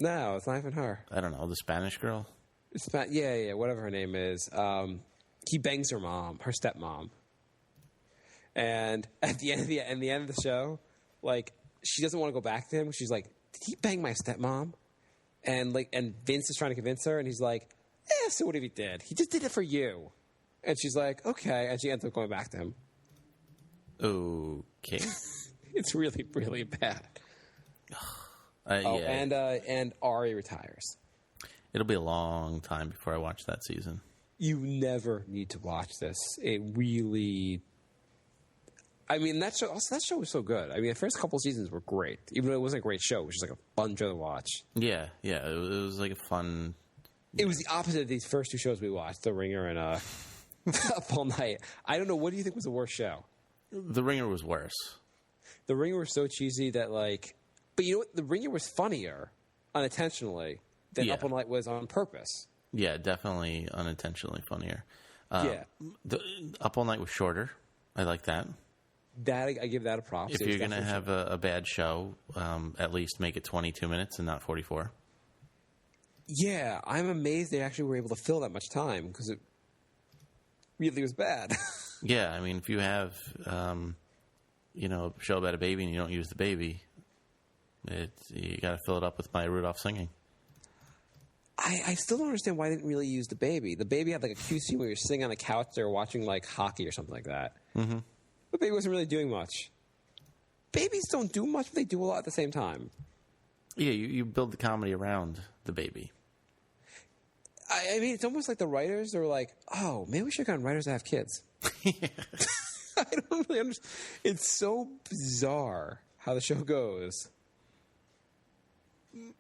No, it's not even her. I don't know. The Spanish girl? Yeah, whatever her name is. He bangs her mom, her stepmom. And at the end of the show, like, she doesn't want to go back to him. She's like, did he bang my stepmom? And Vince is trying to convince her, and he's like, so what if he did? He just did it for you. And she's like, okay. And she ends up going back to him. Okay. It's really, really bad. Yeah. And Ari retires. It'll be a long time before I watch that season. You never need to watch this. It really... I mean, that show was so good. I mean, the first couple seasons were great. Even though it wasn't a great show, it was just like a fun show to watch. Yeah. It was like a fun... It was the opposite of these first two shows we watched, The Ringer and Up All Night. I don't know. What do you think was the worst show? The Ringer was worse. The Ringer was so cheesy that, like... But you know what? The Ringer was funnier, unintentionally, than Up All Night was on purpose. Yeah, definitely unintentionally funnier. Yeah. The Up All Night was shorter. I like that. I give that a props. If you're going to have a bad show, at least make it 22 minutes and not 44. Yeah, I'm amazed they actually were able to fill that much time because it really was bad. Yeah, I mean, if you have, a show about a baby and you don't use the baby, you got to fill it up with my Rudolph singing. I still don't understand why they didn't really use the baby. The baby had like a cute scene where you're sitting on the couch there watching like hockey or something like that. Mm-hmm. The baby wasn't really doing much. Babies don't do much, but they do a lot at the same time. Yeah, you build the comedy around the baby. I mean, it's almost like the writers are like, oh, maybe we should have gotten writers that have kids. I don't really understand. It's so bizarre how the show goes.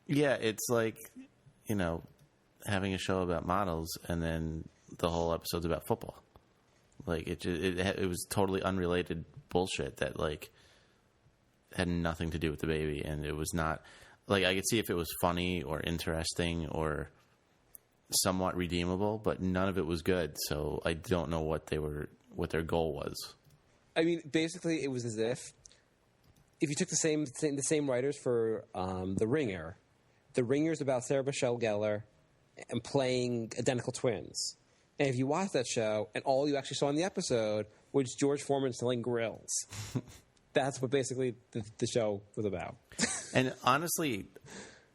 Yeah, it's like, having a show about models and then the whole episode's about football. Like, it was totally unrelated bullshit that, like, had nothing to do with the baby. And it was not... Like, I could see if it was funny or interesting or somewhat redeemable, but none of it was good. So I don't know what their goal was. I mean, basically, it was as if you took the same writers for The Ringer. The Ringer's about Sarah Michelle Gellar and playing identical twins. And if you watch that show and all you actually saw in the episode was George Foreman selling grills, that's what basically the show was about. And honestly,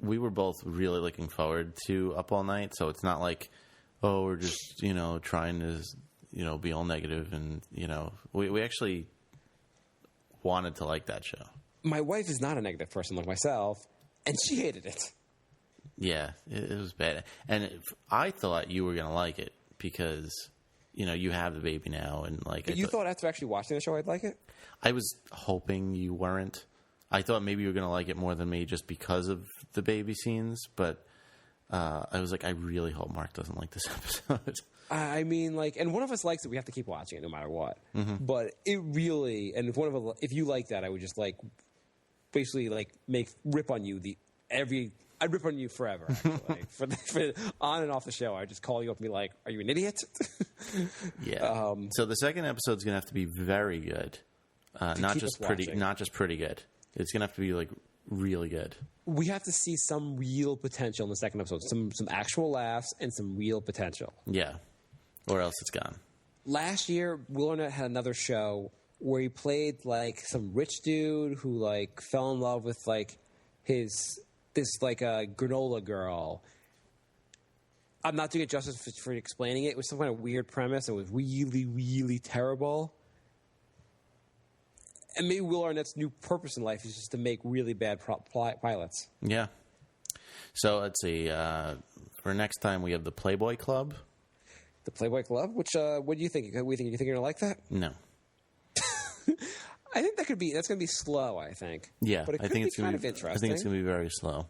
we were both really looking forward to Up All Night, so it's not like, oh, we're just, trying to, be all negative. And, we actually wanted to like that show. My wife is not a negative person like myself, and she hated it. Yeah, it was bad. And I thought you were going to like it because, you have the baby now. And like, But you thought after actually watching the show I'd like it? I was hoping you weren't. I thought maybe you were going to like it more than me just because of the baby scenes. But I was like, I really hope Mark doesn't like this episode. I mean, like, and one of us likes it. We have to keep watching it no matter what. Mm-hmm. But it really, and if you like that, I would just like, basically like rip on you I'd rip on you forever, actually. for on and off the show, I'd just call you up and be like, are you an idiot? Yeah. So the second episode's going to have to be very good. Not just pretty good. It's going to have to be like really good. We have to see some real potential in the second episode. Some actual laughs and some real potential. Yeah. Or else it's gone. Last year, Will Arnett had another show where he played like some rich dude who like fell in love with like this granola girl. I'm not doing it justice for explaining it. It was some kind of weird premise. It was really, really terrible. And maybe Will Arnett's new purpose in life is just to make really bad pilots. Yeah. So let's see. For next time, we have the Playboy Club. The Playboy Club? Which, what do you think? You think you're going to like that? No. I think that's going to be slow, I think. Yeah, but it could I think be it's kind of interesting. I think it's going to be very slow.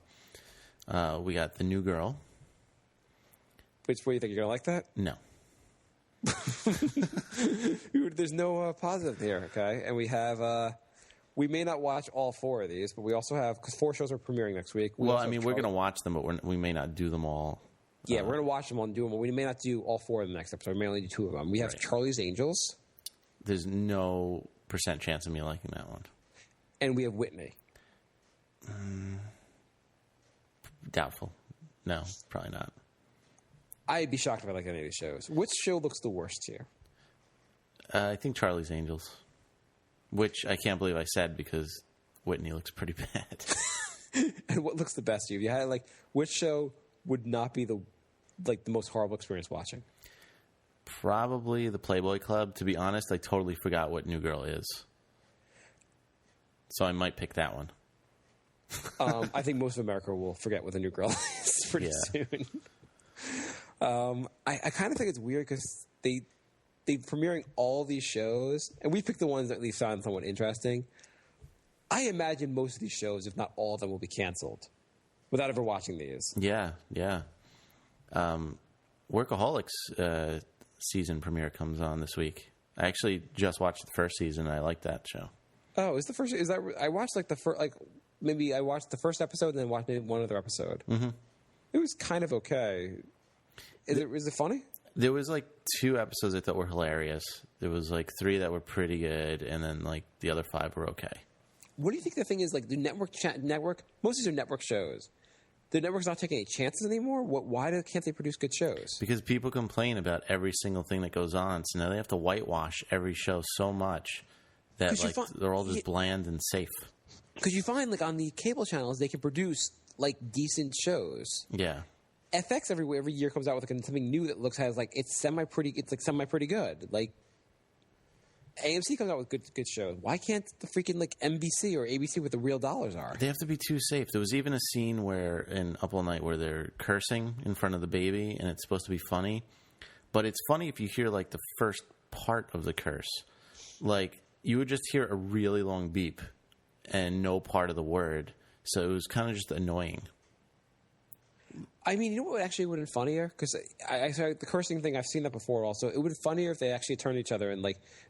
We got The New Girl. Which, what do you think? You're going to like that? No. There's no positive here, okay? And we have, we may not watch all 4 of these, but we also have, because 4 shows are premiering next week. Well, I mean, we're going to watch them, but we may not do them all. Yeah, we're going to watch them all and do them. We may not do all 4 of the next episode. We may only do 2 of them. We have Charlie's Angels. There's no % chance of me liking that one. And we have Whitney. Doubtful. No, probably not. I'd be shocked if I like any of these shows. Which show looks the worst here? I think Charlie's Angels, which I can't believe I said because Whitney looks pretty bad. And what looks the best to you? If you had which show would not be the most horrible experience watching? Probably the Playboy Club. To be honest, I totally forgot what New Girl is, so I might pick that one. I think most of America will forget what the New Girl is pretty soon. I kind of think it's weird because they're premiering all these shows, and we picked the ones that we found somewhat interesting. I imagine most of these shows, if not all of them, will be canceled without ever watching these. Yeah. Workaholics season premiere comes on this week. I actually just watched the first season, and I liked that show. Oh, is that? I watched the first, maybe I watched the first episode and then watched maybe one other episode. Mm-hmm. It was kind of okay. Is it funny? There was 2 episodes I thought were hilarious. There was 3 that were pretty good, and then the other 5 were okay. What do you think the thing is? The network, most of these are network shows. The network's not taking any chances anymore? Why can't they produce good shows? Because people complain about every single thing that goes on, so now they have to whitewash every show so much that they're all just bland and safe. Because you find on the cable channels they can produce decent shows. Yeah. FX every year comes out with something new that it's semi pretty good. AMC comes out with good shows. Why can't the freaking NBC or ABC with the real dollars are? They have to be too safe. There was even a scene in Up All Night where they're cursing in front of the baby, and it's supposed to be funny. But it's funny if you hear the first part of the curse. You would just hear a really long beep and no part of the word. So it was kind of just annoying. I mean, you know what actually would have been funnier? Because the cursing thing, I've seen that before also. It would have been funnier if they actually turned to each other and,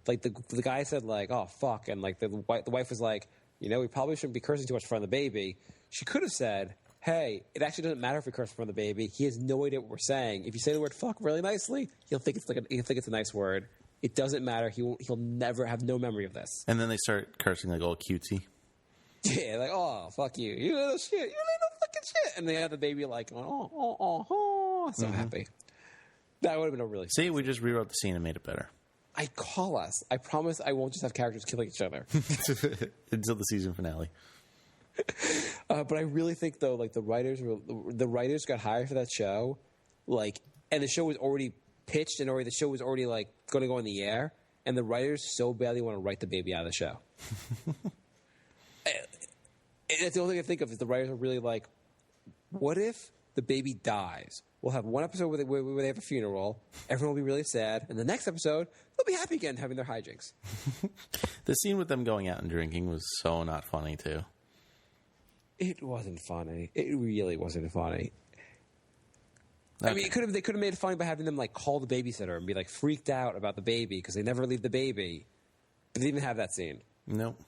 the guy said, oh, fuck, and, the wife was like, we probably shouldn't be cursing too much in front of the baby. She could have said, hey, it actually doesn't matter if we curse in front of the baby. He has no idea what we're saying. If you say the word fuck really nicely, he'll think it's a nice word. It doesn't matter. He'll never have no memory of this. And then they start cursing all cutesy. Yeah, oh, fuck you. You little shit. You little fucking shit. And they have the baby so happy. That would have been a really... See, we just rewrote the scene and made it better. Call us. I promise I won't just have characters killing each other. Until the season finale. But I really think, though, the writers got hired for that show, and the show was already pitched and the show was already, going to go in the air, and the writers so badly want to write the baby out of the show. That's the only thing I think of is the writers are really what if the baby dies? We'll have one episode where they have a funeral. Everyone will be really sad. And the next episode, they'll be happy again having their hijinks. The scene with them going out and drinking was so not funny, too. It wasn't funny. It really wasn't funny. Okay. I mean, they could have made it funny by having them call the babysitter and be freaked out about the baby because they never leave the baby. But they didn't even have that scene. Nope.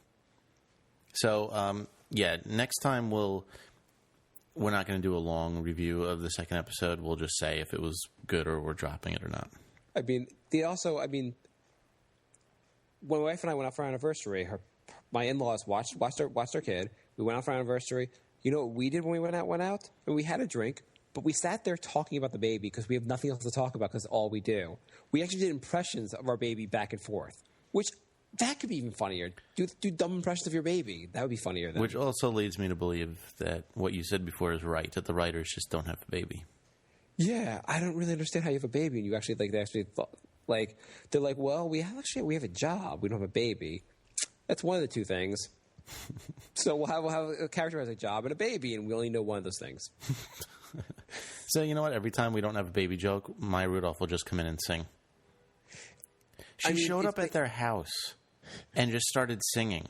So, next time we're not going to do a long review of the second episode. We'll just say if it was good or we're dropping it or not. I mean, when my wife and I went out for our anniversary, my in-laws watched our kid. We went out for our anniversary. You know what we did when we went out? And we had a drink, but we sat there talking about the baby because we have nothing else to talk about because all we do. We actually did impressions of our baby back and forth, which... That could be even funnier. Do dumb impressions of your baby. That would be funnier. Which also leads me to believe that what you said before is right, that the writers just don't have a baby. Yeah, I don't really understand how you have a baby and you actually, they're like, well, we have a job. We don't have a baby. That's one of the two things. So we'll have a character who has a job and a baby, and we only know one of those things. So you know what? Every time we don't have a baby joke, my Rudolph will just come in and sing. She showed up at their house and just started singing.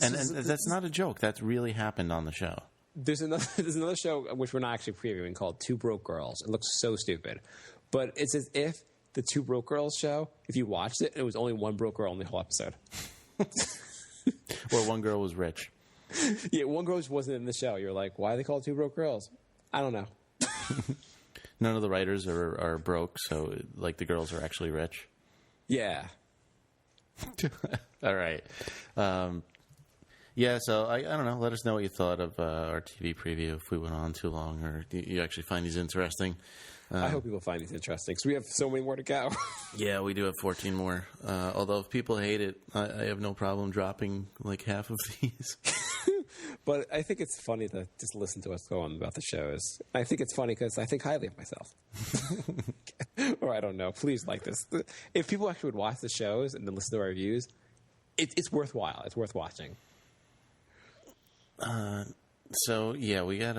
And that's not a joke. That really happened on the show. There's another show which we're not actually previewing called Two Broke Girls. It looks so stupid. But it's as if the Two Broke Girls show, if you watched it, it was only one broke girl in the whole episode. Or one girl was rich. Yeah, one girl just wasn't in the show. You're like, why are they called Two Broke Girls? I don't know. None of the writers are broke, so like the girls are actually rich. Yeah. All right. Yeah, so I don't know. Let us know what you thought of our TV preview, if we went on too long, or you actually find these interesting. I hope people find these interesting, because we have so many more to go. Yeah, we do have 14 more. Although if people hate it, I have no problem dropping like half of these. But I think it's funny to just listen to us go on about the shows. I think it's funny because I think highly of myself. Or I don't know. Please like this. If people actually would watch the shows and then listen to our reviews, it's worthwhile. It's worth watching. So, yeah, we got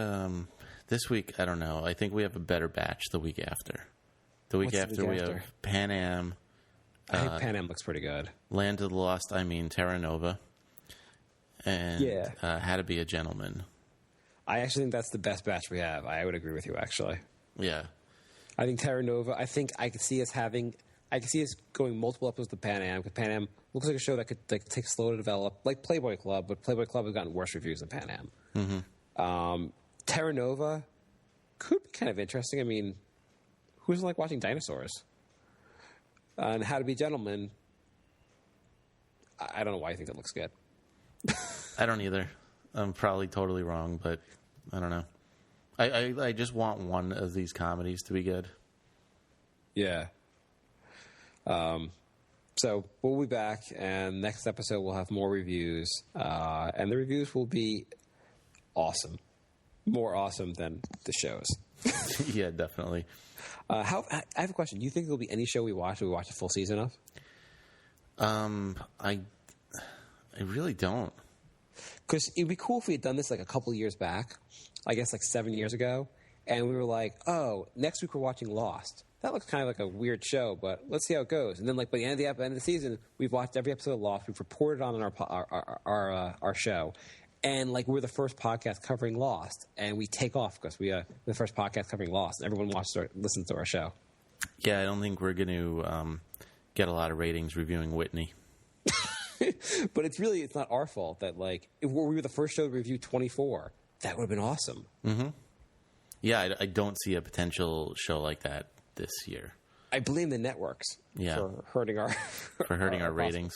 this week, I don't know. I think we have a better batch the week after. The week after we have Pan Am. I think Pan Am looks pretty good. Land of the Lost, Terra Nova. And How to Be a Gentleman. I actually think that's the best batch we have. I would agree with you, actually. Yeah. I think Terra Nova, I think I could see us going multiple episodes to Pan Am, because Pan Am looks like a show that could take slow to develop, like Playboy Club, but Playboy Club has gotten worse reviews than Pan Am. Mm-hmm. Terra Nova could be kind of interesting. I mean, who doesn't like watching dinosaurs? And How to Be a Gentleman, I don't know why I think it looks good. I don't either. I'm probably totally wrong, but I don't know. I just want one of these comedies to be good. Yeah. So we'll be back, and next episode we'll have more reviews, and the reviews will be awesome. More awesome than the shows. Yeah, definitely. I have a question. Do you think there'll be any show we watch a full season of? I really don't. Because it would be cool if we had done this like a couple of years back, I guess like 7 years ago, and we were like, oh, next week we're watching Lost. That looks kind of like a weird show, but let's see how it goes. And then like by the end of the season, we've watched every episode of Lost. We've reported on our show. And like we're the first podcast covering Lost, and we take off because we're the first podcast covering Lost. And everyone listens to our show. Yeah, I don't think we're going to get a lot of ratings reviewing Whitney. But it's not our fault that like if we were the first show to review 24, that would have been awesome. Mm-hmm. Yeah, I don't see a potential show like that this year. I blame the networks for hurting our our ratings.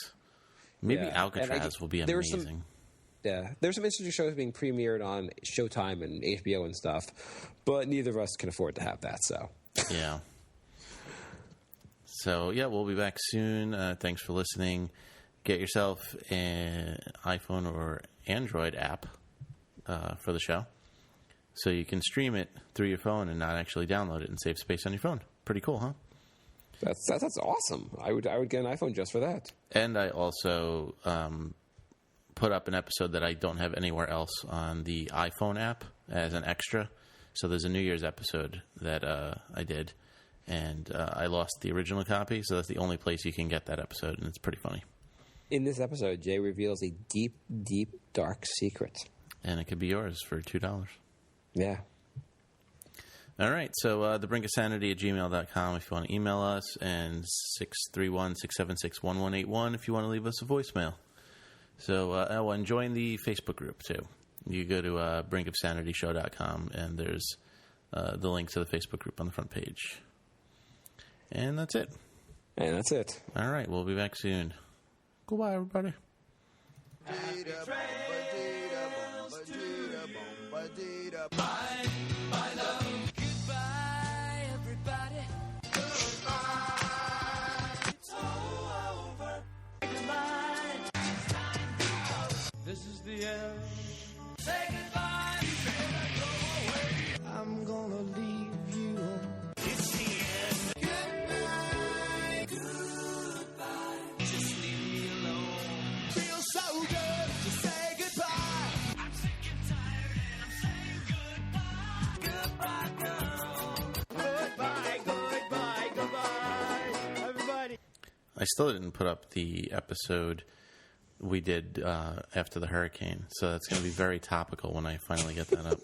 Maybe Alcatraz will be amazing. There's some interesting shows being premiered on Showtime and HBO and stuff, but neither of us can afford to have that. So yeah. So yeah, we'll be back soon. Thanks for listening. Get yourself an iPhone or Android app for the show, so you can stream it through your phone and not actually download it and save space on your phone. Pretty cool, huh? That's awesome. I would get an iPhone just for that. And I also put up an episode that I don't have anywhere else on the iPhone app as an extra. So there's a New Year's episode that I did, and I lost the original copy, so that's the only place you can get that episode, and it's pretty funny. In this episode, Jay reveals a deep, deep, dark secret. And it could be yours for $2. Yeah. All right. So thebrinkofsanity@gmail.com if you want to email us, and 631-676-1181 if you want to leave us a voicemail. So and join the Facebook group, too. You go to brinkofsanityshow.com, and there's the link to the Facebook group on the front page. And that's it. All right. We'll be back soon. Goodbye, everybody. Bye, love. Goodbye, everybody. Goodbye. It's all over. Goodbye. This is the end. Say goodbye. Go away. I'm gonna leave you. It's the end. Goodbye. Goodbye. Just leave me alone. Feels so good to say goodbye. I'm sick and tired and I'm saying goodbye. Goodbye. I still didn't put up the episode we did after the hurricane, so that's going to be very topical when I finally get that up.